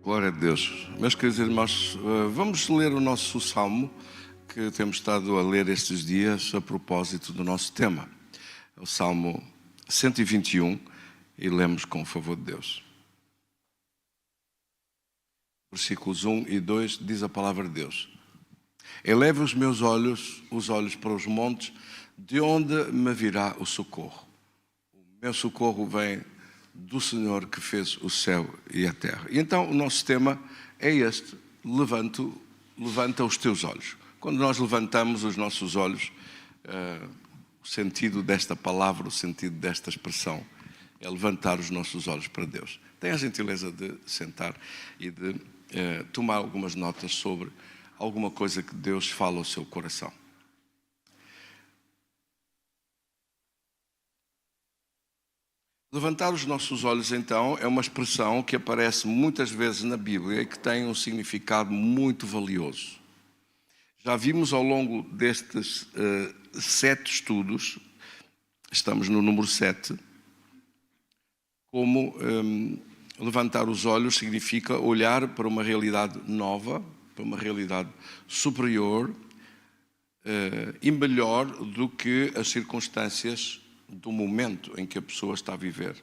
Glória a Deus. Meus queridos irmãos, vamos ler o nosso salmo que temos estado a ler estes dias a propósito do nosso tema. É o Salmo 121 e lemos com o favor de Deus. Versículos 1 e 2 diz a palavra de Deus: Eleve os meus olhos para os montes, de onde me virá o socorro. O meu socorro vem do Senhor que fez o céu e a terra. E então o nosso tema é este: levanta os teus olhos. Quando nós levantamos os nossos olhos, o sentido desta palavra, o sentido desta expressão é levantar os nossos olhos para Deus. Tenha a gentileza de sentar e de tomar algumas notas sobre alguma coisa que Deus fala ao seu coração. Levantar os nossos olhos, então, é uma expressão que aparece muitas vezes na Bíblia e que tem um significado muito valioso. Já vimos ao longo destes 7 estudos, estamos no número 7, como levantar os olhos significa olhar para uma realidade nova, para uma realidade superior e melhor do que as circunstâncias do momento em que a pessoa está a viver.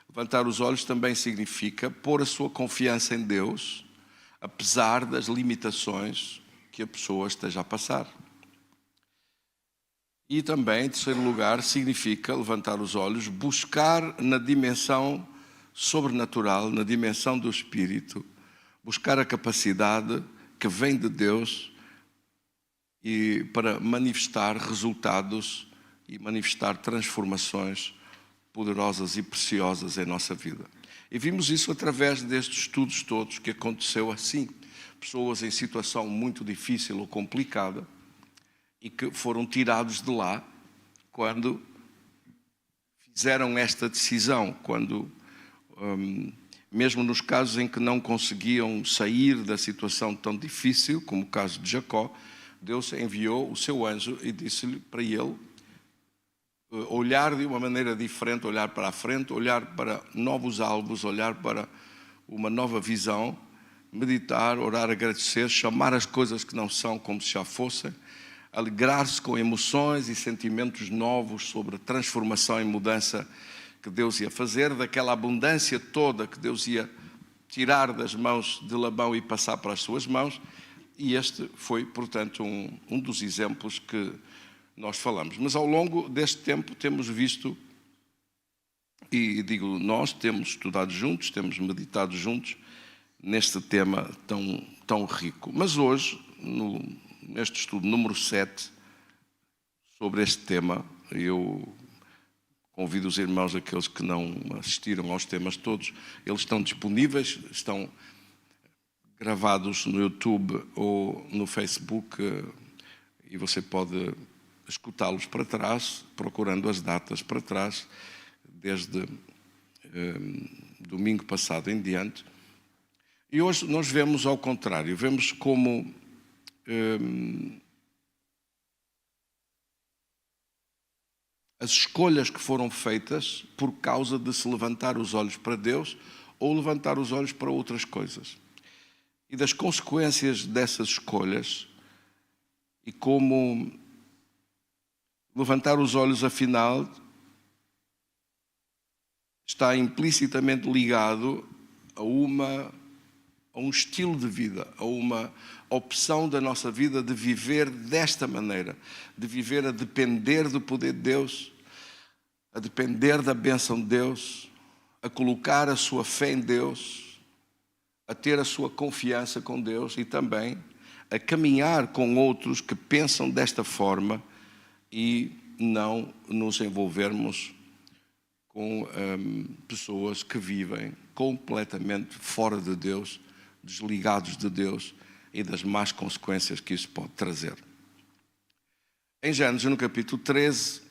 Levantar os olhos também significa pôr a sua confiança em Deus, apesar das limitações que a pessoa esteja a passar. E também, em terceiro lugar, significa levantar os olhos, buscar na dimensão sobrenatural, na dimensão do Espírito, buscar a capacidade que vem de Deus e para manifestar resultados e manifestar transformações poderosas e preciosas em nossa vida. E vimos isso através destes estudos todos, que aconteceu assim. Pessoas em situação muito difícil ou complicada e que foram tirados de lá quando fizeram esta decisão, quando, mesmo nos casos em que não conseguiam sair da situação tão difícil, como o caso de Jacó, Deus enviou o seu anjo e disse-lhe para ele olhar de uma maneira diferente, olhar para a frente, olhar para novos alvos, olhar para uma nova visão, meditar, orar, agradecer, chamar as coisas que não são como se já fossem, alegrar-se com emoções e sentimentos novos sobre a transformação e mudança que Deus ia fazer, daquela abundância toda que Deus ia tirar das mãos de Labão e passar para as suas mãos. E este foi, portanto, um dos exemplos que nós falamos. Mas ao longo deste tempo temos visto, e digo nós, temos estudado juntos, temos meditado juntos neste tema tão rico. Mas hoje, neste estudo número 7, sobre este tema, eu convido os irmãos, aqueles que não assistiram aos temas todos, eles estão disponíveis, estão gravados no YouTube ou no Facebook, e você pode escutá-los para trás, procurando as datas para trás, desde domingo passado em diante. E hoje nós vemos ao contrário, vemos como as escolhas que foram feitas por causa de se levantar os olhos para Deus ou levantar os olhos para outras coisas. E das consequências dessas escolhas e como levantar os olhos, afinal, está implicitamente ligado a um estilo de vida, a uma opção da nossa vida de viver desta maneira, de viver a depender do poder de Deus, a depender da bênção de Deus, a colocar a sua fé em Deus, a ter a sua confiança com Deus e também a caminhar com outros que pensam desta forma e não nos envolvermos com pessoas que vivem completamente fora de Deus, desligados de Deus e das más consequências que isso pode trazer. Em Gênesis, no capítulo 13,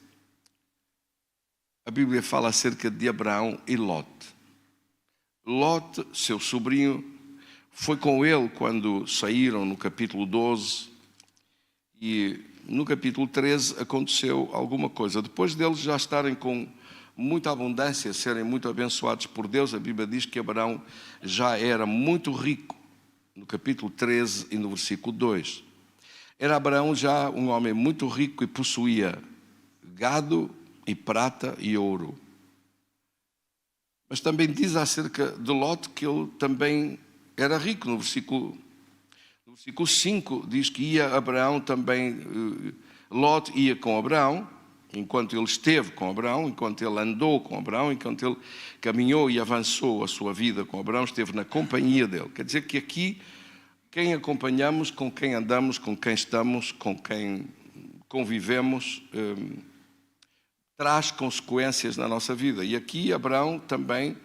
a Bíblia fala acerca de Abraão e Lot. Lot, seu sobrinho, foi com ele quando saíram no capítulo 12 e no capítulo 13 aconteceu alguma coisa. Depois deles já estarem com muita abundância, serem muito abençoados por Deus. A Bíblia diz que Abraão já era muito rico, no capítulo 13 e no versículo 2. Era Abraão já um homem muito rico e possuía gado e prata e ouro. Mas também diz acerca de Lot que ele também era rico. No versículo 5 diz que ia Abraão também, Lot ia com Abraão, enquanto ele esteve com Abraão, enquanto ele andou com Abraão, enquanto ele caminhou e avançou a sua vida com Abraão, esteve na companhia dele. Quer dizer que aqui, quem acompanhamos, com quem andamos, com quem estamos, com quem convivemos, traz consequências na nossa vida. E aqui Abraão também,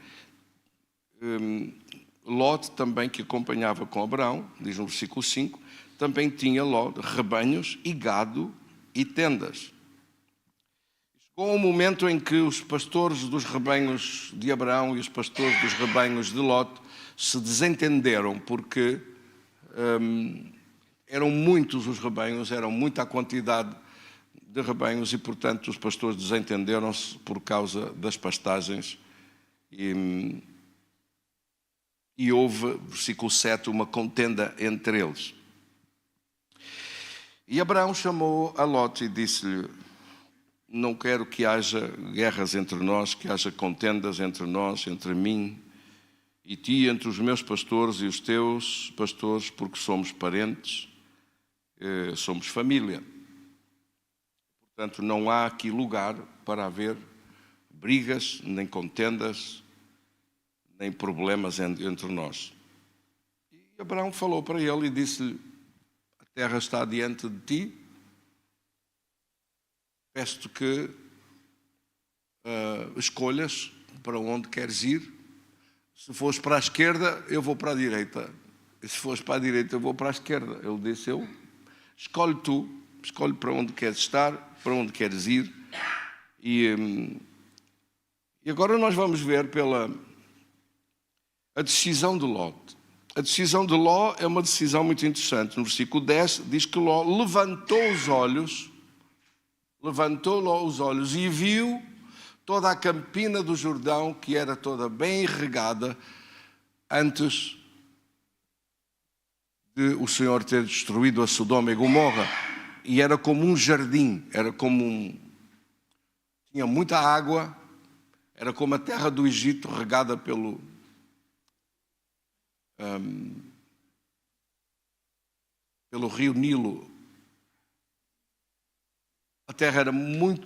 Lot também, que acompanhava com Abraão, diz no versículo 5, também tinha Lot rebanhos e gado e tendas. Chegou um momento em que os pastores dos rebanhos de Abraão e os pastores dos rebanhos de Lot se desentenderam, porque eram muitos os rebanhos, eram muita a quantidade de rebanhos e, portanto, os pastores desentenderam-se por causa das pastagens e houve, versículo 7, uma contenda entre eles. E Abraão chamou a Lot e disse-lhe: não quero que haja guerras entre nós, que haja contendas entre nós, entre mim e ti, entre os meus pastores e os teus pastores, porque somos parentes, somos família. Portanto, não há aqui lugar para haver brigas, nem contendas, nem problemas entre nós. E Abraão falou para ele e disse-lhe: a terra está diante de ti, peço-te que escolhas para onde queres ir. Se fores para a esquerda, eu vou para a direita. E se fores para a direita, eu vou para a esquerda. Ele disse: escolhe tu, escolhe para onde queres estar, para onde queres ir. E agora nós vamos ver a decisão de Lot. A decisão de Ló é uma decisão muito interessante. No versículo 10 diz que Ló levantou os olhos e viu toda a campina do Jordão, que era toda bem irrigada, antes de o Senhor ter destruído a Sodoma e Gomorra. E era como um jardim, tinha muita água, era como a terra do Egito regada pelo rio Nilo. A terra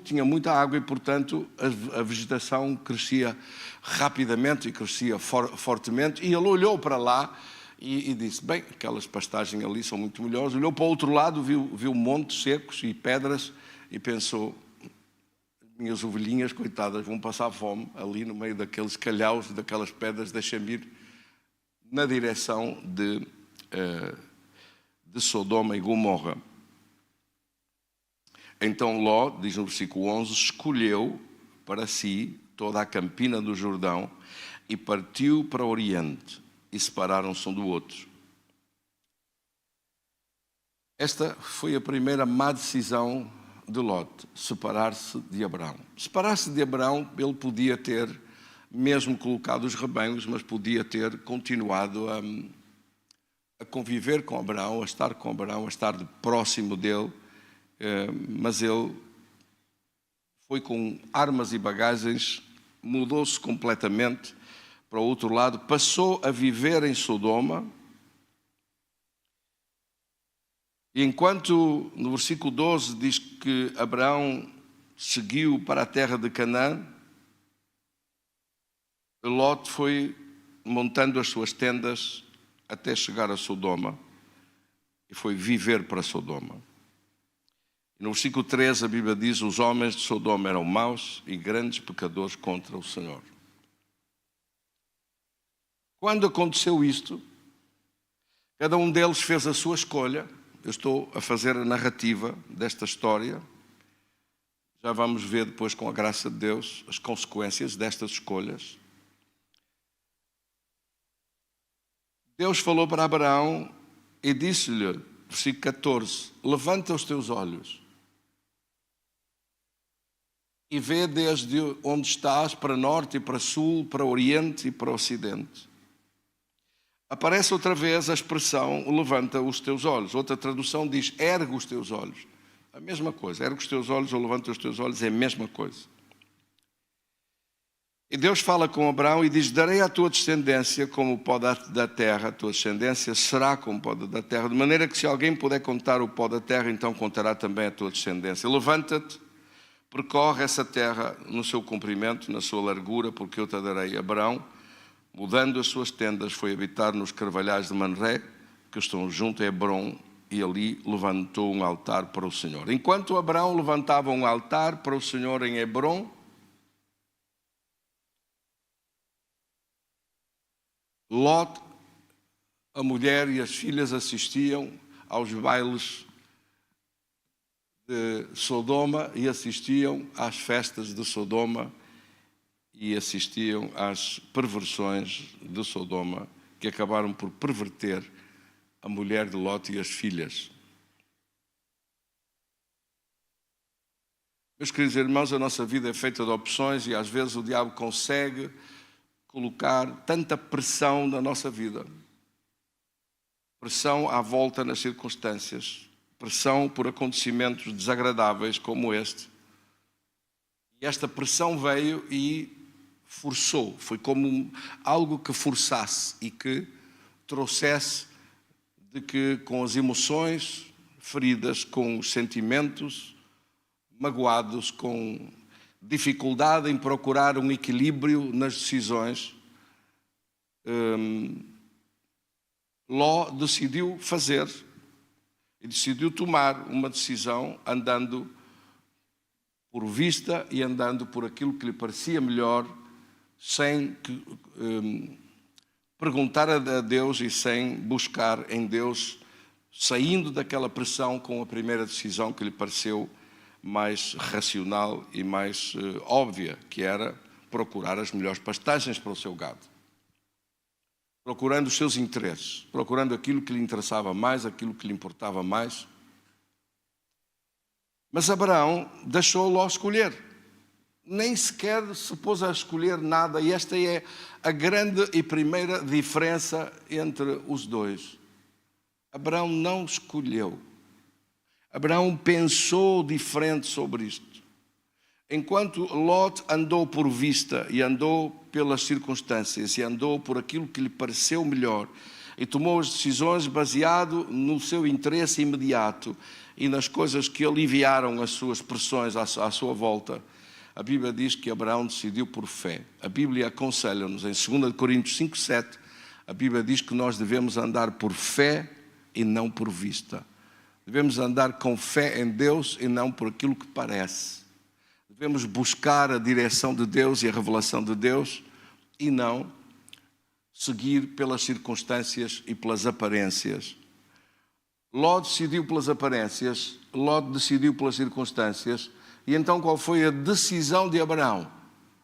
tinha muita água e, portanto, a vegetação crescia rapidamente e crescia fortemente. E ele olhou para lá e disse: bem, aquelas pastagens ali são muito melhores. Olhou para o outro lado, viu montes secos e pedras e pensou: minhas ovelhinhas, coitadas, vão passar fome ali no meio daqueles calhaus, daquelas pedras, deixa-me ir na direção de Sodoma e Gomorra. Então Ló, diz no versículo 11, escolheu para si toda a campina do Jordão e partiu para o Oriente, e separaram-se um do outro. Esta foi a primeira má decisão de Lot, separar-se de Abraão. Separar-se de Abraão, ele podia ter mesmo colocado os rebanhos, mas podia ter continuado a conviver com Abraão, a estar com Abraão, a estar próximo dele, mas ele foi com armas e bagagens, mudou-se completamente para o outro lado, passou a viver em Sodoma. E enquanto no versículo 12 diz que Abraão seguiu para a terra de Canaã, Lot foi montando as suas tendas até chegar a Sodoma e foi viver para Sodoma. E no versículo 13 a Bíblia diz: os homens de Sodoma eram maus e grandes pecadores contra o Senhor. Quando aconteceu isto, cada um deles fez a sua escolha. Eu estou a fazer a narrativa desta história. Já vamos ver depois, com a graça de Deus, as consequências destas escolhas. Deus falou para Abraão e disse-lhe, versículo 14, levanta os teus olhos e vê desde onde estás para norte e para sul, para oriente e para ocidente. Aparece outra vez a expressão levanta os teus olhos. Outra tradução diz ergue os teus olhos. A mesma coisa, ergue os teus olhos ou levanta os teus olhos é a mesma coisa. E Deus fala com Abraão e diz: darei à tua descendência como o pó da terra, a tua descendência será como o pó da terra, de maneira que se alguém puder contar o pó da terra, então contará também a tua descendência. Levanta-te, percorre essa terra no seu comprimento, na sua largura, porque eu te darei. Abraão, mudando as suas tendas, foi habitar nos carvalhais de Manré, que estão junto a Hebrom, e ali levantou um altar para o Senhor. Enquanto Abraão levantava um altar para o Senhor em Hebrom, Lot, a mulher e as filhas assistiam aos bailes de Sodoma e assistiam às festas de Sodoma e assistiam às perversões de Sodoma, que acabaram por perverter a mulher de Lot e as filhas. Meus queridos irmãos, a nossa vida é feita de opções e às vezes o diabo consegue colocar tanta pressão na nossa vida. Pressão à volta nas circunstâncias, pressão por acontecimentos desagradáveis como este. E esta pressão veio e forçou, foi como algo que forçasse e que trouxesse de que com as emoções feridas, com os sentimentos magoados, com dificuldade em procurar um equilíbrio nas decisões, Ló decidiu fazer e decidiu tomar uma decisão andando por vista e andando por aquilo que lhe parecia melhor, sem perguntar a Deus e sem buscar em Deus, saindo daquela pressão com a primeira decisão que lhe pareceu mais racional e mais óbvia, que era procurar as melhores pastagens para o seu gado. Procurando os seus interesses, procurando aquilo que lhe interessava mais, aquilo que lhe importava mais. Mas Abraão deixou Ló escolher. Nem sequer se pôs a escolher nada, e esta é a grande e primeira diferença entre os dois. Abraão não escolheu. Abraão pensou diferente sobre isto. Enquanto Lot andou por vista e andou pelas circunstâncias e andou por aquilo que lhe pareceu melhor e tomou as decisões baseado no seu interesse imediato e nas coisas que aliviaram as suas pressões à sua volta, a Bíblia diz que Abraão decidiu por fé. A Bíblia aconselha-nos em 2 Coríntios 5:7, a Bíblia diz que nós devemos andar por fé e não por vista. Devemos andar com fé em Deus e não por aquilo que parece. Devemos buscar a direção de Deus e a revelação de Deus e não seguir pelas circunstâncias e pelas aparências. Ló decidiu pelas aparências, Ló decidiu pelas circunstâncias. E então qual foi a decisão de Abraão?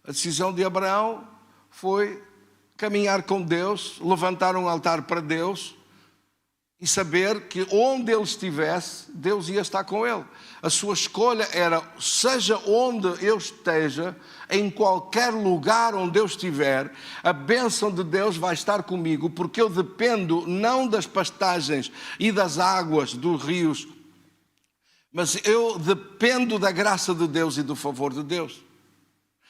A decisão de Abraão foi caminhar com Deus, levantar um altar para Deus e saber que onde ele estivesse, Deus ia estar com ele. A sua escolha era, seja onde eu esteja, em qualquer lugar onde eu estiver, a bênção de Deus vai estar comigo, porque eu dependo não das pastagens e das águas dos rios, mas eu dependo da graça de Deus e do favor de Deus.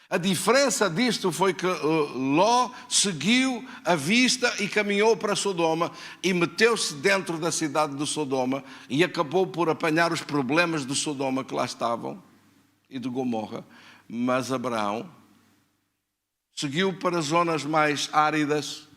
A diferença disto foi que Ló seguiu a vista e caminhou para Sodoma e meteu-se dentro da cidade de Sodoma e acabou por apanhar os problemas de Sodoma que lá estavam e de Gomorra. Mas Abraão seguiu para zonas mais áridas,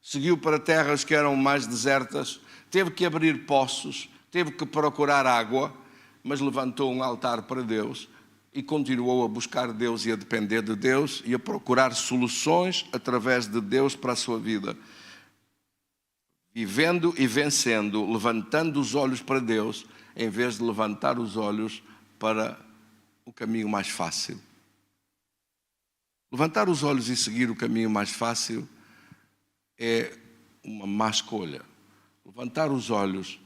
seguiu para terras que eram mais desertas, teve que abrir poços, teve que procurar água, mas levantou um altar para Deus e continuou a buscar Deus e a depender de Deus e a procurar soluções através de Deus para a sua vida. Vivendo e vencendo, levantando os olhos para Deus, em vez de levantar os olhos para o caminho mais fácil. Levantar os olhos e seguir o caminho mais fácil é uma má escolha. Levantar os olhos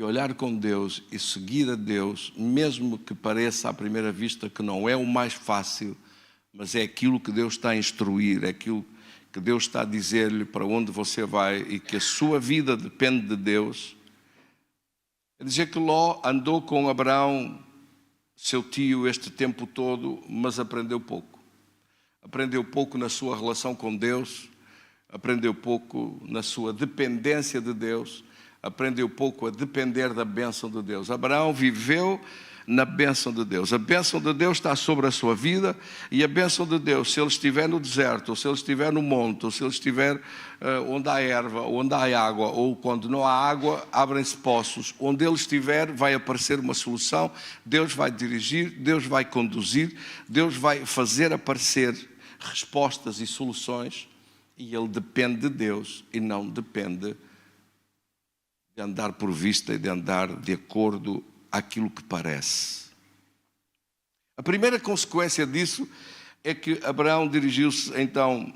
e olhar com Deus e seguir a Deus, mesmo que pareça à primeira vista que não é o mais fácil, mas é aquilo que Deus está a instruir, é aquilo que Deus está a dizer-lhe para onde você vai e que a sua vida depende de Deus. É dizer que Ló andou com Abraão, seu tio, este tempo todo, mas aprendeu pouco. Aprendeu pouco na sua relação com Deus, aprendeu pouco na sua dependência de Deus, aprendeu pouco a depender da bênção de Deus. Abraão viveu na bênção de Deus. A bênção de Deus está sobre a sua vida, e a bênção de Deus, se ele estiver no deserto, ou se ele estiver no monte, ou se ele estiver onde há erva, onde há água, ou quando não há água, abrem-se poços. Onde ele estiver, vai aparecer uma solução. Deus vai dirigir, Deus vai conduzir, Deus vai fazer aparecer respostas e soluções, e ele depende de Deus e não depende de andar por vista e de andar de acordo àquilo que parece. A primeira consequência disso é que Abraão dirigiu-se então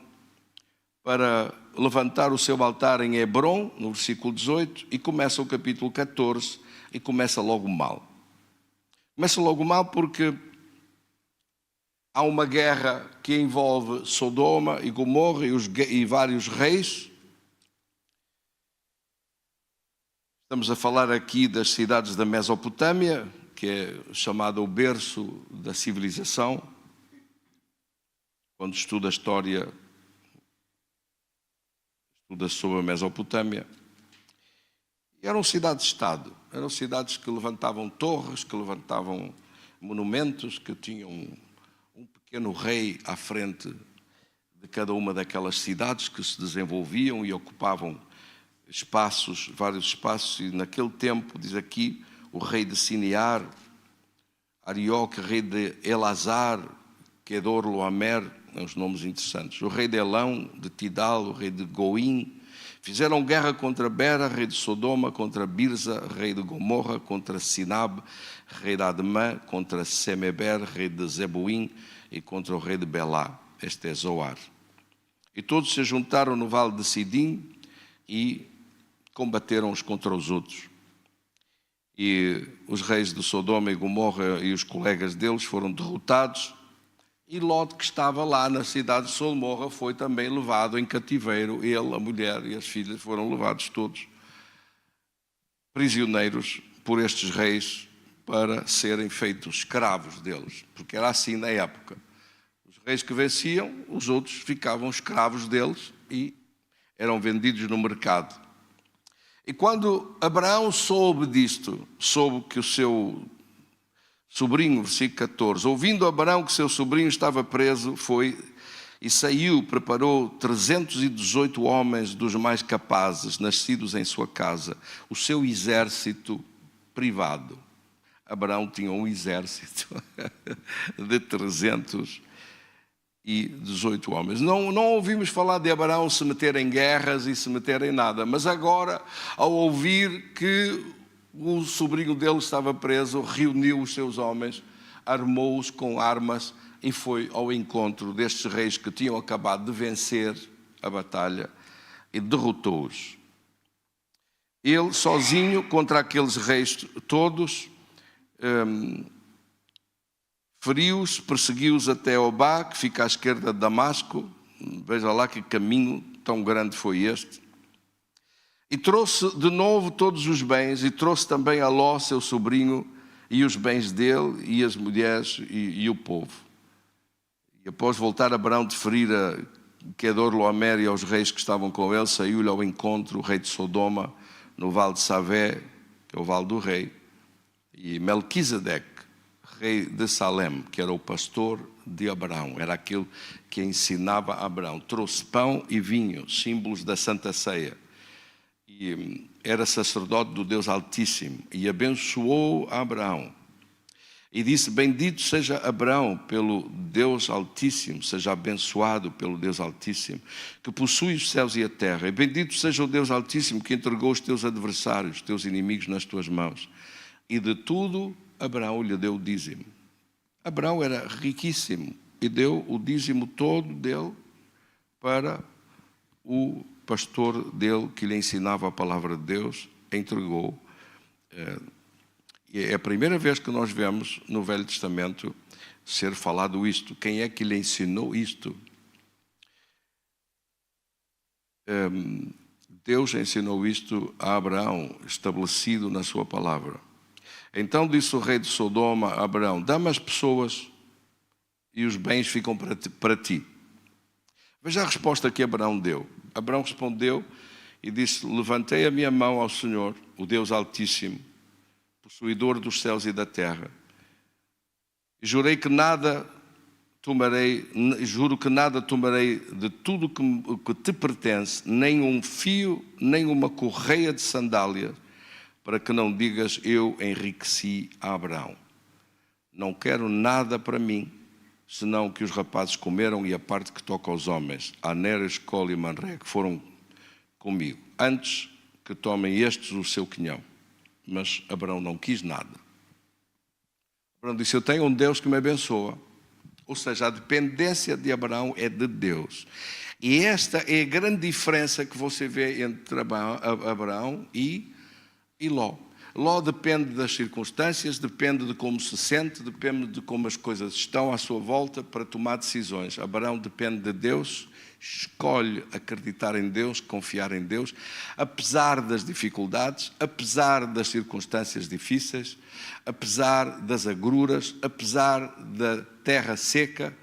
para levantar o seu altar em Hebrom, no versículo 18, e começa o capítulo 14, e começa logo mal. Começa logo mal porque há uma guerra que envolve Sodoma e Gomorra e vários reis. Estamos a falar aqui das cidades da Mesopotâmia, que é chamada o berço da civilização. Quando estuda a história, estuda sobre a Mesopotâmia. E eram cidades-estado, eram cidades que levantavam torres, que levantavam monumentos, que tinham um pequeno rei à frente de cada uma daquelas cidades que se desenvolviam e ocupavam espaços, vários espaços. E naquele tempo, diz aqui, o rei de Sinear, Arioque, rei de Elazar, Kedor Loamer, uns nomes interessantes, o rei de Elão, de Tidal, o rei de Goim, fizeram guerra contra Bera, rei de Sodoma, contra Birza, rei de Gomorra, contra Sinab, rei de Admã, contra Semeber, rei de Zeboim, e contra o rei de Belá. Este é Zoar. E todos se juntaram no vale de Sidim e combateram uns contra os outros. E os reis de Sodoma e Gomorra e os colegas deles foram derrotados, e Ló, que estava lá na cidade de Sodoma, foi também levado em cativeiro. Ele, a mulher e as filhas foram levados todos prisioneiros por estes reis para serem feitos escravos deles, porque era assim na época. Os reis que venciam, os outros ficavam escravos deles e eram vendidos no mercado. E quando Abraão soube disto, soube que o seu sobrinho, versículo 14, ouvindo Abraão que seu sobrinho estava preso, foi e saiu, preparou 318 homens dos mais capazes, nascidos em sua casa, o seu exército privado. Abraão tinha um exército de 318 homens. Não ouvimos falar de Abraão se meter em guerras e se meter em nada, mas agora, ao ouvir que o sobrinho dele estava preso, reuniu os seus homens, armou-os com armas e foi ao encontro destes reis que tinham acabado de vencer a batalha e derrotou-os. Ele, sozinho, contra aqueles reis todos, feriu-os, perseguiu-os até Obá, que fica à esquerda de Damasco. Veja lá que caminho tão grande foi este. E trouxe de novo todos os bens, e trouxe também a Ló, seu sobrinho, e os bens dele, e as mulheres, e o povo. E após voltar Abraão de ferir a Kedor Loamer e aos reis que estavam com ele, saiu-lhe ao encontro o rei de Sodoma, no vale de Savé, que é o vale do rei, e Melquisedeque, rei de Salem, que era o pastor de Abraão, era aquele que ensinava a Abraão. Trouxe pão e vinho, símbolos da Santa Ceia. E era sacerdote do Deus Altíssimo, e abençoou a Abraão. E disse: bendito seja Abraão pelo Deus Altíssimo, seja abençoado pelo Deus Altíssimo, que possui os céus e a terra. E bendito seja o Deus Altíssimo, que entregou os teus adversários, os teus inimigos nas tuas mãos. E de tudo Abraão lhe deu o dízimo. Abraão era riquíssimo e deu o dízimo todo dele para o pastor dele, que lhe ensinava a palavra de Deus, entregou É a primeira vez que nós vemos no Velho Testamento ser falado isto. Quem é que lhe ensinou isto? Deus ensinou isto a Abraão, estabelecido na sua palavra. Então disse o rei de Sodoma a Abraão: dá-me as pessoas e os bens ficam para ti. Veja a resposta que Abraão deu. Abraão respondeu e disse: levantei a minha mão ao Senhor, o Deus Altíssimo, possuidor dos céus e da terra, e juro que nada tomarei de tudo que te pertence, nem um fio, nem uma correia de sandália, para que não digas: eu enriqueci a Abraão. Não quero nada para mim, senão que os rapazes comeram e a parte que toca aos homens, Aner, Escol e Manré, que foram comigo, antes que tomem estes o seu quinhão. Mas Abraão não quis nada. Abraão disse: eu tenho um Deus que me abençoa. Ou seja, a dependência de Abraão é de Deus. E esta é a grande diferença que você vê entre Abraão e Ló. Ló depende das circunstâncias, depende de como se sente, depende de como as coisas estão à sua volta para tomar decisões. Abraão depende de Deus, escolhe acreditar em Deus, confiar em Deus, apesar das dificuldades, apesar das circunstâncias difíceis, apesar das agruras, apesar da terra seca,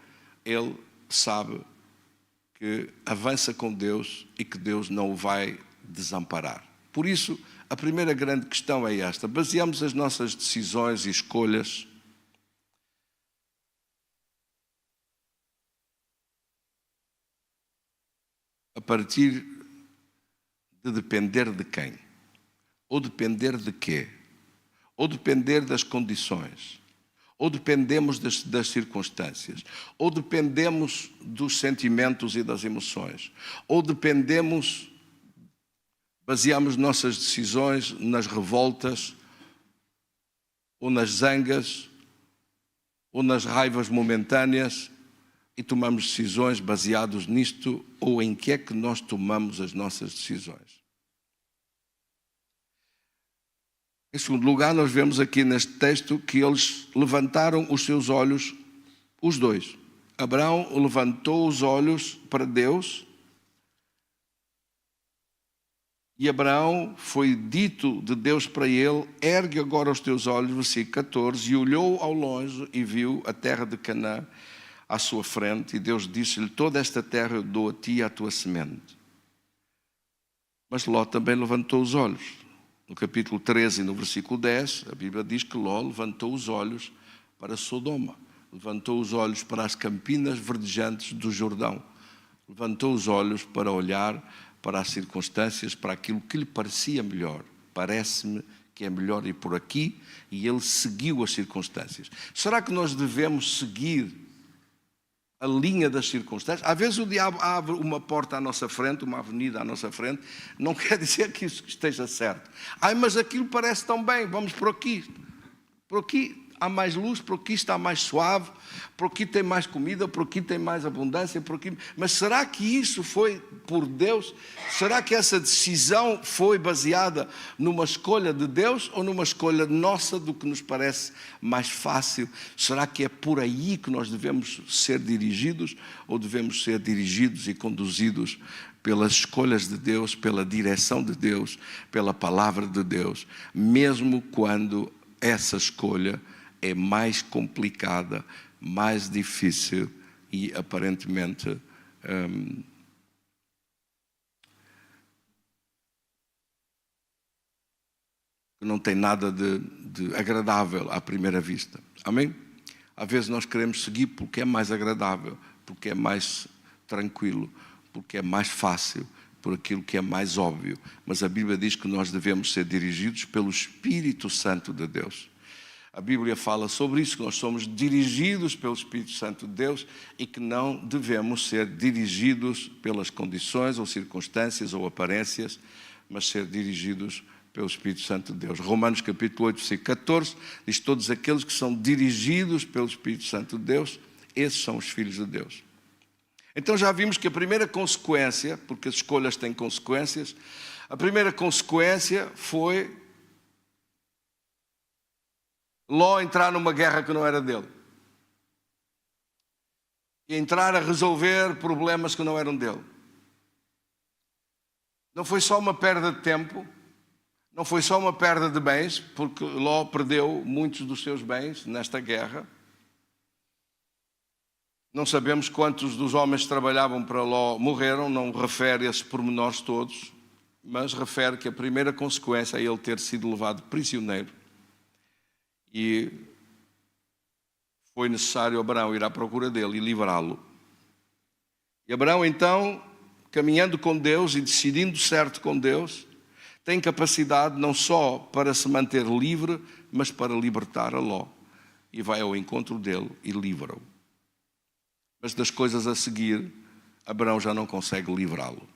ele sabe que avança com Deus e que Deus não o vai desamparar. Por isso, a primeira grande questão é esta: baseamos as nossas decisões e escolhas a partir de depender de quem? Ou depender de quê? Ou depender das condições? Ou dependemos das circunstâncias? Ou dependemos dos sentimentos e das emoções? Ou baseamos nossas decisões nas revoltas, ou nas zangas, ou nas raivas momentâneas, e tomamos decisões baseadas nisto, ou em que é que nós tomamos as nossas decisões? Em segundo lugar, nós vemos aqui neste texto que eles levantaram os seus olhos, os dois. Abraão levantou os olhos para Deus, e Abraão foi dito de Deus para ele: ergue agora os teus olhos, versículo 14, e olhou ao longe e viu a terra de Canaã à sua frente, e Deus disse-lhe: toda esta terra eu dou a ti e à tua semente. Mas Ló também levantou os olhos. No capítulo 13 e no versículo 10, a Bíblia diz que Ló levantou os olhos para Sodoma, levantou os olhos para as campinas verdejantes do Jordão, levantou os olhos para olhar para as circunstâncias, para aquilo que lhe parecia melhor. Parece-me que é melhor ir por aqui, e ele seguiu as circunstâncias. Será que nós devemos seguir a linha das circunstâncias? Às vezes o diabo abre uma porta à nossa frente, uma avenida à nossa frente, não quer dizer que isso esteja certo. Mas aquilo parece tão bem, vamos por aqui. Por aqui há mais luz, por aqui está mais suave, por aqui tem mais comida, por aqui tem mais abundância, por aqui. Mas será que isso foi por Deus? Será que essa decisão foi baseada numa escolha de Deus ou numa escolha nossa do que nos parece mais fácil? Será que é por aí que nós devemos ser dirigidos, ou devemos ser dirigidos e conduzidos pelas escolhas de Deus, pela direção de Deus, pela palavra de Deus, mesmo quando essa escolha é mais complicada, mais difícil e aparentemente não tem nada de agradável à primeira vista. Amém? Às vezes nós queremos seguir porque é mais agradável, porque é mais tranquilo, porque é mais fácil, por aquilo que é mais óbvio. Mas a Bíblia diz que nós devemos ser dirigidos pelo Espírito Santo de Deus. A Bíblia fala sobre isso, que nós somos dirigidos pelo Espírito Santo de Deus e que não devemos ser dirigidos pelas condições ou circunstâncias ou aparências, mas ser dirigidos pelo Espírito Santo de Deus. Romanos capítulo 8, versículo 14, diz: todos aqueles que são dirigidos pelo Espírito Santo de Deus, esses são os filhos de Deus. Então já vimos que a primeira consequência, porque as escolhas têm consequências, a primeira consequência foi Ló entrar numa guerra que não era dele. E entrar a resolver problemas que não eram dele. Não foi só uma perda de tempo, não foi só uma perda de bens, porque Ló perdeu muitos dos seus bens nesta guerra. Não sabemos quantos dos homens que trabalhavam para Ló morreram, não refere esses pormenores todos, mas refere que a primeira consequência é ele ter sido levado prisioneiro. E foi necessário Abraão ir à procura dele e livrá-lo. E Abraão, então, caminhando com Deus e decidindo certo com Deus, tem capacidade não só para se manter livre, mas para libertar a Ló. E vai ao encontro dele e livra-o. Mas das coisas a seguir, Abraão já não consegue livrá-lo.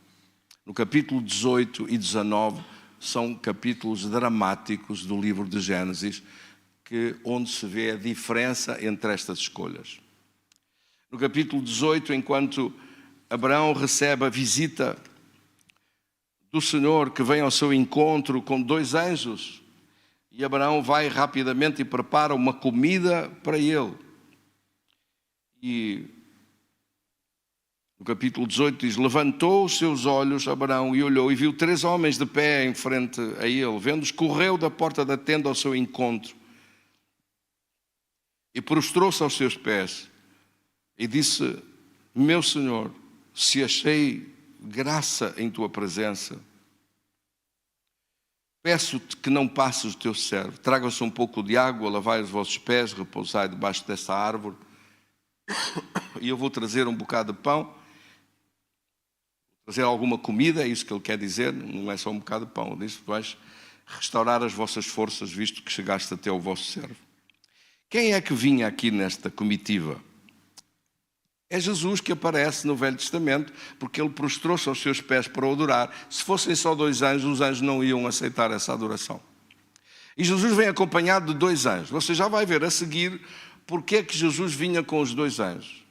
No capítulo 18 e 19 são capítulos dramáticos do livro de Gênesis, onde se vê a diferença entre estas escolhas. No capítulo 18, enquanto Abraão recebe a visita do Senhor que vem ao seu encontro com 2 anjos, e Abraão vai rapidamente e prepara uma comida para ele. E no capítulo 18 diz: levantou os seus olhos Abraão e olhou e viu 3 homens de pé em frente a ele. Vendo-os, correu da porta da tenda ao seu encontro e prostrou-se aos seus pés e disse: meu Senhor, se achei graça em tua presença, peço-te que não passes o teu servo. Traga-se um pouco de água, lavai os vossos pés, repousai debaixo dessa árvore, e eu vou trazer um bocado de pão, trazer alguma comida, é isso que ele quer dizer, não é só um bocado de pão. Ele diz: vais restaurar as vossas forças, visto que chegaste até o vosso servo. Quem é que vinha aqui nesta comitiva? É Jesus que aparece no Velho Testamento, porque ele prostrou-se aos seus pés para o adorar. Se fossem só 2 anjos, os anjos não iam aceitar essa adoração. E Jesus vem acompanhado de 2 anjos. Você já vai ver a seguir porque é que Jesus vinha com os 2 anjos.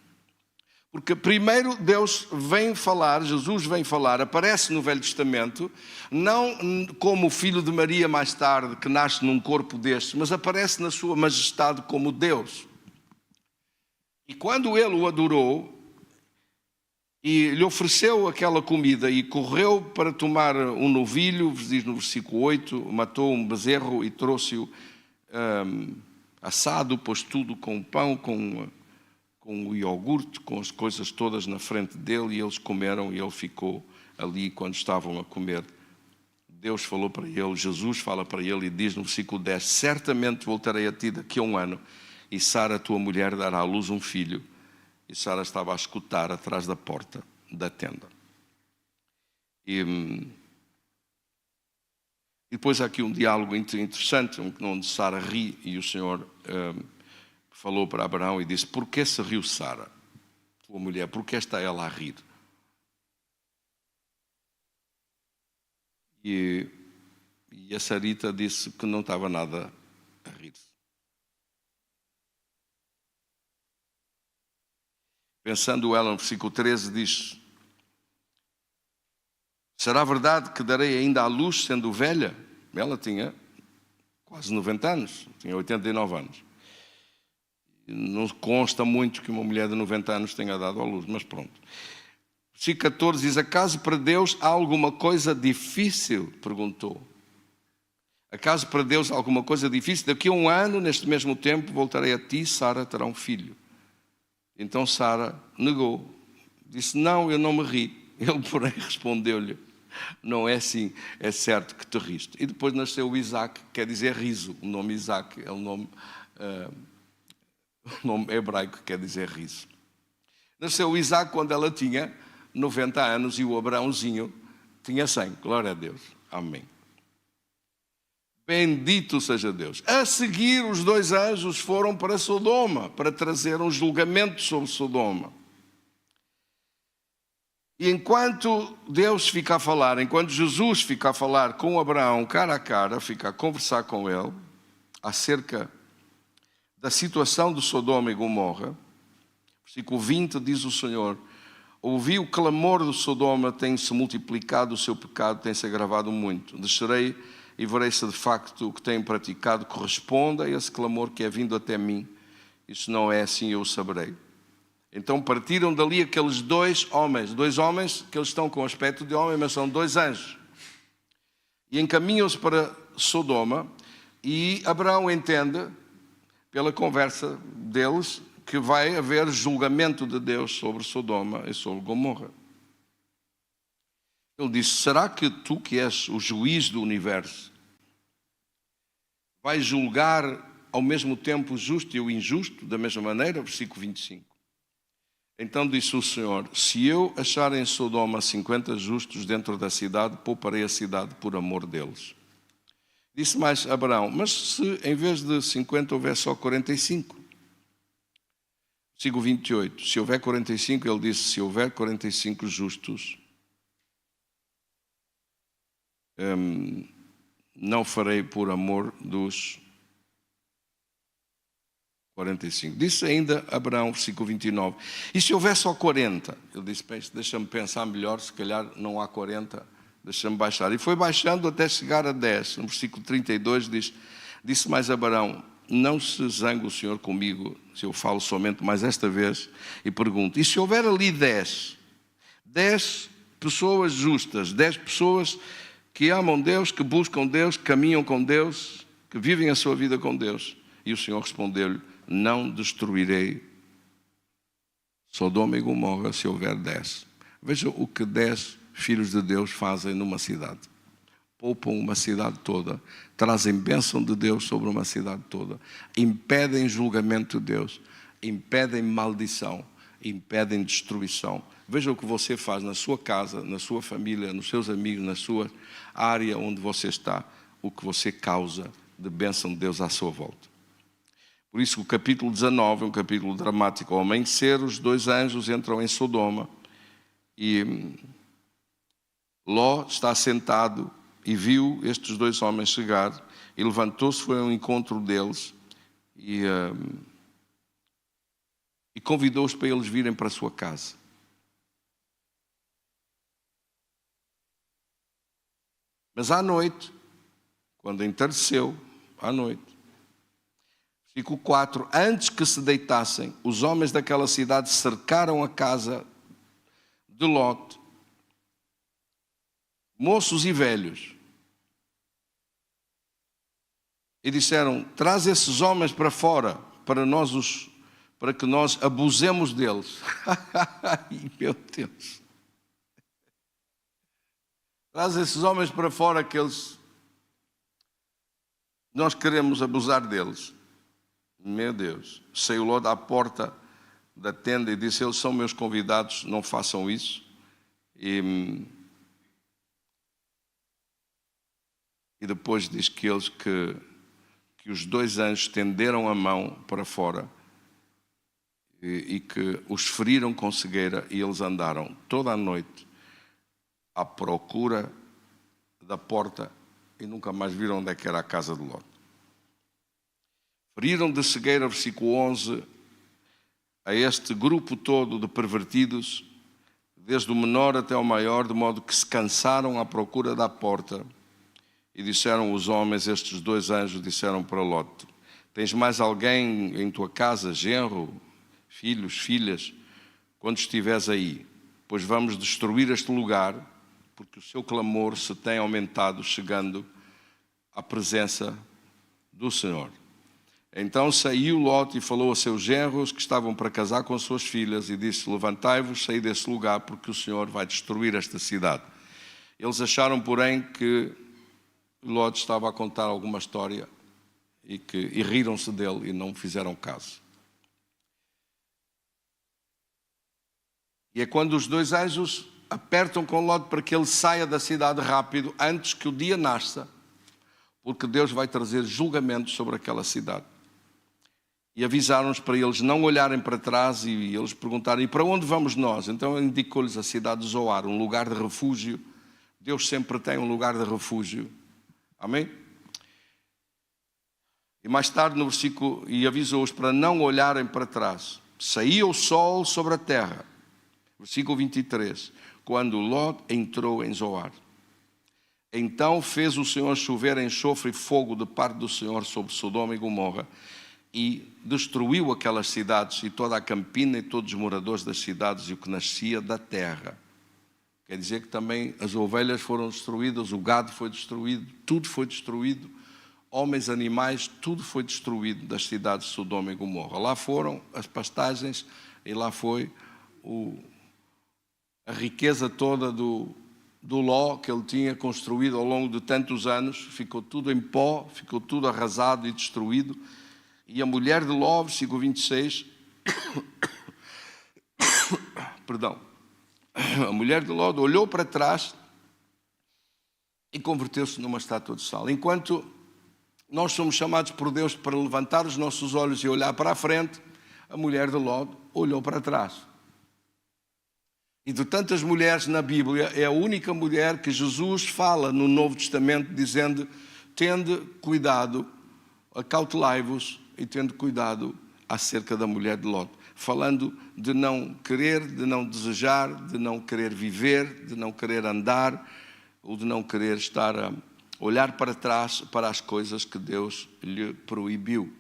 Porque primeiro Deus vem falar, Jesus vem falar, aparece no Velho Testamento, não como o filho de Maria mais tarde, que nasce num corpo deste, mas aparece na sua majestade como Deus. E quando ele o adorou e lhe ofereceu aquela comida e correu para tomar um novilho, diz no versículo 8, matou um bezerro e trouxe-o assado, pôs tudo com pão, com o iogurte, com as coisas todas na frente dele, e eles comeram e ele ficou ali quando estavam a comer. Deus falou para ele, Jesus fala para ele e diz no versículo 10, certamente voltarei a ti daqui a 1 ano, e Sara, tua mulher, dará à luz um filho. E Sara estava a escutar atrás da porta da tenda. E depois há aqui um diálogo interessante, onde Sara ri, e o Senhor falou para Abraão e disse: por que se riu Sara, tua mulher? Por que está ela a rir? E a Sarita disse que não estava nada a rir-se. Pensando ela no versículo 13, diz: será verdade que darei ainda à luz sendo velha? Ela tinha quase 90 anos, tinha 89 anos. Não consta muito que uma mulher de 90 anos tenha dado à luz, mas pronto. Versículo 14 diz: acaso para Deus há alguma coisa difícil? Perguntou. Acaso para Deus há alguma coisa difícil? Daqui a 1 ano, neste mesmo tempo, voltarei a ti, Sara terá um filho. Então Sara negou, disse: não, eu não me ri. Ele, porém, respondeu-lhe: não é assim, é certo que te riste. E depois nasceu Isaac, quer dizer riso. O nome Isaac é o nome hebraico que quer dizer riso. Nasceu Isaac quando ela tinha 90 anos e o Abraãozinho tinha 100. Glória a Deus. Amém. Bendito seja Deus. A seguir, os 2 anjos foram para Sodoma, para trazer um julgamento sobre Sodoma. E enquanto Deus fica a falar, enquanto Jesus fica a falar com Abraão cara a cara, fica a conversar com ele acerca da situação de Sodoma e Gomorra, versículo 20 diz o Senhor: ouvi o clamor de Sodoma, tem-se multiplicado o seu pecado, tem-se agravado muito. Descerei e verei se de facto o que têm praticado corresponde a esse clamor que é vindo até mim. E se não é assim, eu o saberei. Então partiram dali aqueles dois homens que eles estão com aspecto de homem, mas são dois anjos. E encaminham-se para Sodoma, e Abraão entende, pela conversa deles, que vai haver julgamento de Deus sobre Sodoma e sobre Gomorra. Ele disse: será que tu, que és o juiz do universo, vais julgar ao mesmo tempo o justo e o injusto da mesma maneira? Versículo 25. Então disse o Senhor: se eu achar em Sodoma 50 justos dentro da cidade, pouparei a cidade por amor deles. Disse mais Abraão: mas se em vez de 50 houver só 45? Versículo 28. Se houver 45, ele disse: se houver 45 justos, não farei por amor dos 45. Disse ainda Abraão, versículo 29. E se houver só 40? Ele disse: deixa-me pensar melhor, se calhar não há 40, deixa-me baixar. E foi baixando até chegar a 10. No versículo 32 disse mais Abraão: não se zangue o Senhor comigo, se eu falo somente mais esta vez, e pergunto: e se houver ali 10 pessoas justas, 10 pessoas que amam Deus, que buscam Deus, que caminham com Deus, que vivem a sua vida com Deus? E o Senhor respondeu-lhe: não destruirei Sodoma e Gomorra se houver 10. Veja o que 10 filhos de Deus fazem numa cidade. Poupam uma cidade toda, trazem bênção de Deus sobre uma cidade toda, impedem julgamento de Deus, impedem maldição, impedem destruição. Veja o que você faz na sua casa, na sua família, nos seus amigos, na sua área onde você está, o que você causa de bênção de Deus à sua volta. Por isso o capítulo 19 é um capítulo dramático. Ao amanhecer, os dois anjos entram em Sodoma e Ló está sentado e viu estes dois homens chegar e levantou-se, foi ao encontro deles e convidou-os para eles virem para a sua casa. Mas à noite, quando entardeceu, à noite, versículo 4, antes que se deitassem, os homens daquela cidade cercaram a casa de Ló, moços e velhos, e disseram: traz esses homens para fora, para que nós abusemos deles. Ai, meu Deus! Traz esses homens para fora que nós queremos abusar deles. Meu Deus! Saiu Ló à porta da tenda e disse: eles são meus convidados, não façam isso. E depois diz que os dois anjos estenderam a mão para fora e que os feriram com cegueira, e eles andaram toda a noite à procura da porta e nunca mais viram onde é que era a casa de Ló. Feriram de cegueira, versículo 11, a este grupo todo de pervertidos, desde o menor até o maior, de modo que se cansaram à procura da porta. E disseram os homens, estes dois anjos disseram para Ló: tens mais alguém em tua casa, genro, filhos, filhas, quando estiveres aí? Pois vamos destruir este lugar, porque o seu clamor se tem aumentado, chegando à presença do Senhor. Então saiu Ló e falou a seus genros que estavam para casar com suas filhas e disse: levantai-vos, saí desse lugar, porque o Senhor vai destruir esta cidade. Eles acharam, porém, que Ló estava a contar alguma história e riram-se dele e não fizeram caso. E é quando os dois anjos apertam com Ló para que ele saia da cidade rápido, antes que o dia nasça, porque Deus vai trazer julgamento sobre aquela cidade. E avisaram-nos para eles não olharem para trás, e eles perguntaram: e para onde vamos nós? Então indicou-lhes a cidade de Zoar, um lugar de refúgio. Deus sempre tem um lugar de refúgio. Amém? E mais tarde no versículo, e avisou-os para não olharem para trás. Saía o sol sobre a terra. Versículo 23. Quando Ló entrou em Zoar. Então fez o Senhor chover enxofre e fogo de parte do Senhor sobre Sodoma e Gomorra, e destruiu aquelas cidades e toda a campina e todos os moradores das cidades e o que nascia da terra. Quer dizer que também as ovelhas foram destruídas, o gado foi destruído, tudo foi destruído, homens, animais, tudo foi destruído das cidades de Sodoma e Gomorra. Lá foram as pastagens e lá foi a riqueza toda do Ló que ele tinha construído ao longo de tantos anos. Ficou tudo em pó, ficou tudo arrasado e destruído. E a mulher de Ló, versículo 26, perdão, a mulher de Ló olhou para trás e converteu-se numa estátua de sal. Enquanto nós somos chamados por Deus para levantar os nossos olhos e olhar para a frente, a mulher de Ló olhou para trás. E de tantas mulheres na Bíblia, é a única mulher que Jesus fala no Novo Testamento dizendo: tende cuidado, acautelai-vos e tende cuidado acerca da mulher de Ló, falando de não querer, de não desejar, de não querer viver, de não querer andar, ou de não querer estar a olhar para trás para as coisas que Deus lhe proibiu.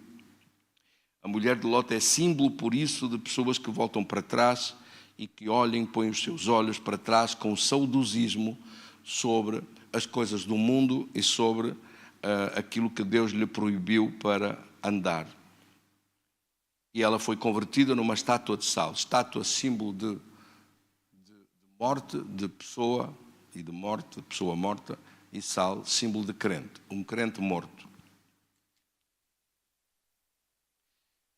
A mulher de Ló é símbolo, por isso, de pessoas que voltam para trás e que olhem, põem os seus olhos para trás com saudosismo sobre as coisas do mundo e sobre aquilo que Deus lhe proibiu para andar. E ela foi convertida numa estátua de sal, estátua símbolo de morte, de pessoa e de morte, de pessoa morta, e sal, símbolo de crente, um crente morto.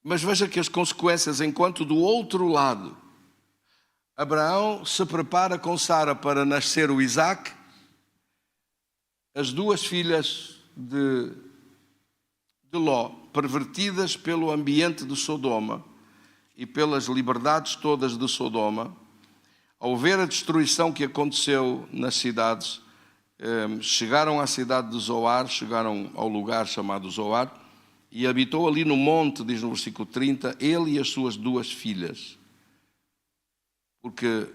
Mas veja que as consequências, enquanto do outro lado Abraão se prepara com Sara para nascer o Isaac, as duas filhas de Ló, pervertidas pelo ambiente de Sodoma e pelas liberdades todas de Sodoma, ao ver a destruição que aconteceu nas cidades, chegaram à cidade de Zoar, chegaram ao lugar chamado Zoar, e habitou ali no monte, diz no versículo 30, ele e as suas duas filhas, porque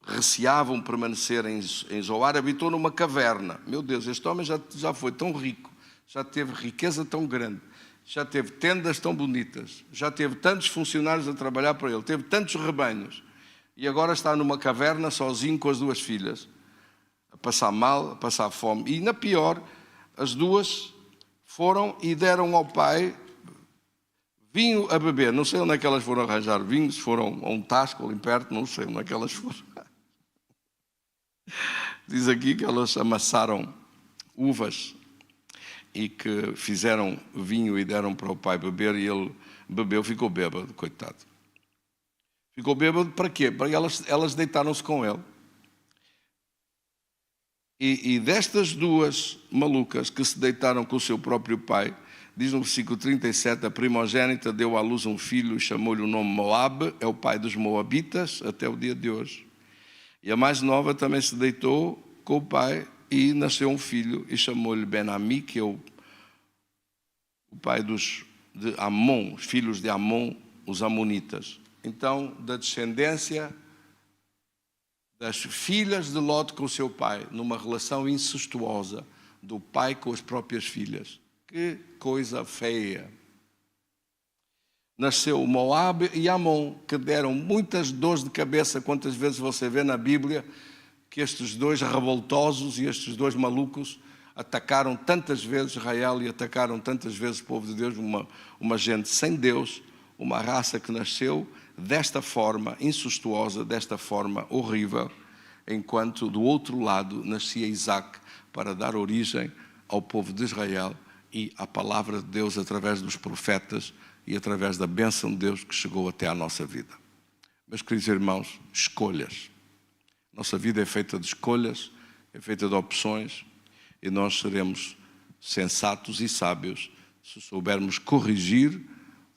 receavam permanecer em Zoar. Habitou numa caverna. Meu Deus, este homem já foi tão rico, já teve riqueza tão grande, já teve tendas tão bonitas, já teve tantos funcionários a trabalhar para ele, teve tantos rebanhos, e agora está numa caverna sozinho com as duas filhas, a passar mal, a passar fome. E na pior, as duas foram e deram ao pai vinho a beber. Não sei onde é que elas foram arranjar vinho, se foram a um tasco ali perto, não sei onde é que elas foram. Diz aqui que elas amassaram uvas e que fizeram vinho e deram para o pai beber, e ele bebeu, ficou bêbado, coitado. Ficou bêbado para quê? Para elas deitaram-se com ele. E destas duas malucas que se deitaram com o seu próprio pai, diz no versículo 37, a primogênita deu à luz um filho e chamou-lhe o nome Moabe, é o pai dos moabitas até o dia de hoje. E a mais nova também se deitou com o pai e nasceu um filho e chamou-lhe Ben-Ami, que é o pai de Amon, filhos de Amon, os amonitas. Então, da descendência das filhas de Ló com o seu pai, numa relação incestuosa do pai com as próprias filhas. Que coisa feia. Nasceu Moabe e Amon, que deram muitas dores de cabeça. Quantas vezes você vê na Bíblia que estes dois revoltosos e estes dois malucos atacaram tantas vezes Israel e atacaram tantas vezes o povo de Deus, uma gente sem Deus, uma raça que nasceu desta forma incestuosa, desta forma horrível, enquanto do outro lado nascia Isaac para dar origem ao povo de Israel e à palavra de Deus através dos profetas e através da bênção de Deus que chegou até à nossa vida. Meus queridos irmãos, escolhas. Nossa vida é feita de escolhas, é feita de opções, e nós seremos sensatos e sábios se soubermos corrigir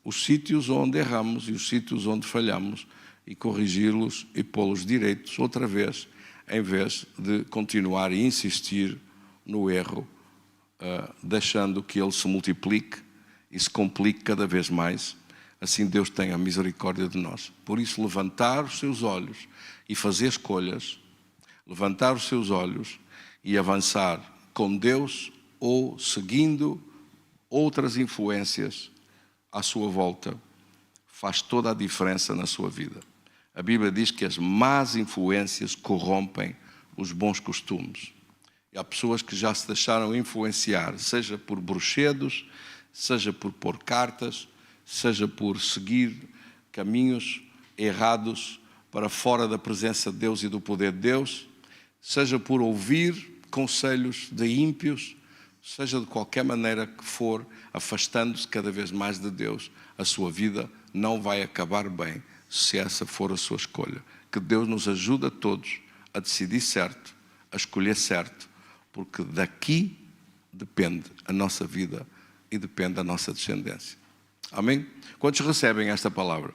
os sítios onde erramos e os sítios onde falhamos, e corrigi-los e pô-los direitos outra vez, em vez de continuar e insistir no erro, deixando que ele se multiplique e se complique cada vez mais. Assim Deus tem a misericórdia de nós. Por isso, levantar os seus olhos e fazer escolhas, levantar os seus olhos e avançar com Deus ou seguindo outras influências à sua volta, faz toda a diferença na sua vida. A Bíblia diz que as más influências corrompem os bons costumes. E há pessoas que já se deixaram influenciar, seja por bruxedos, seja por pôr cartas, seja por seguir caminhos errados para fora da presença de Deus e do poder de Deus, seja por ouvir conselhos de ímpios, seja de qualquer maneira que for, afastando-se cada vez mais de Deus, a sua vida não vai acabar bem se essa for a sua escolha. Que Deus nos ajude a todos a decidir certo, a escolher certo, porque daqui depende a nossa vida e depende a nossa descendência. Amém? Quantos recebem esta palavra?